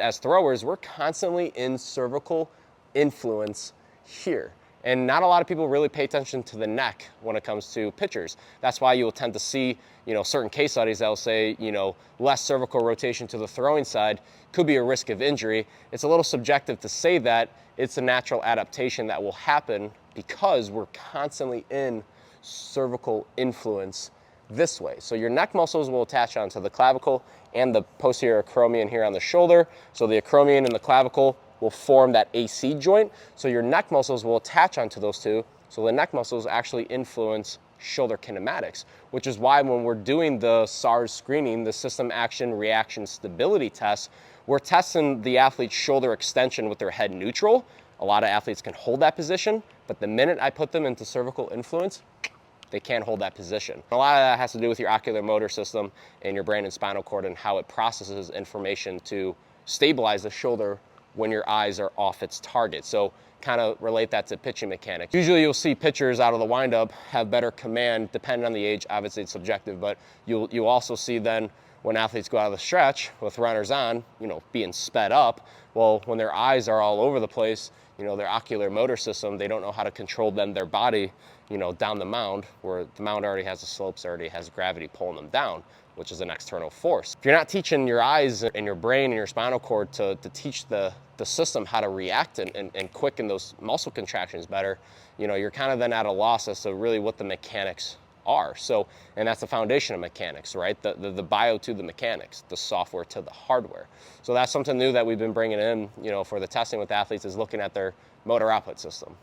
As throwers, we're constantly in cervical influence here. And not a lot of people really pay attention to the neck when it comes to pitchers. That's why you'll tend to see, certain case studies that'll say, less cervical rotation to the throwing side could be a risk of injury. It's a little subjective to say that. It's a natural adaptation that will happen because we're constantly in cervical influence this way. So your neck muscles will attach onto the clavicle and the posterior acromion here on the shoulder. So the acromion and the clavicle will form that AC joint. So your neck muscles will attach onto those two. So the neck muscles actually influence shoulder kinematics, which is why when we're doing the SARS screening, the system action reaction stability test, we're testing the athlete's shoulder extension with their head neutral. A lot of athletes can hold that position, but the minute I put them into cervical influence, they can't hold that position. A lot of that has to do with your ocular motor system and your brain and spinal cord and how it processes information to stabilize the shoulder when your eyes are off its target. So kind of relate that to pitching mechanics. Usually you'll see pitchers out of the windup have better command, depending on the age. Obviously it's subjective, but you'll also see then when athletes go out of the stretch with runners on, being sped up, well, when their eyes are all over the place, their ocular motor system, they don't know how to control their body, down the mound, where the mound already has the slopes, already has gravity pulling them down, which is an external force. If you're not teaching your eyes and your brain and your spinal cord to teach the system how to react and quicken those muscle contractions better, you're kind of then at a loss as to really what the mechanics are. So, and that's the foundation of mechanics, right? The bio to the mechanics, the software to the hardware. So that's something new that we've been bringing in, for the testing with athletes, is looking at their motor output system.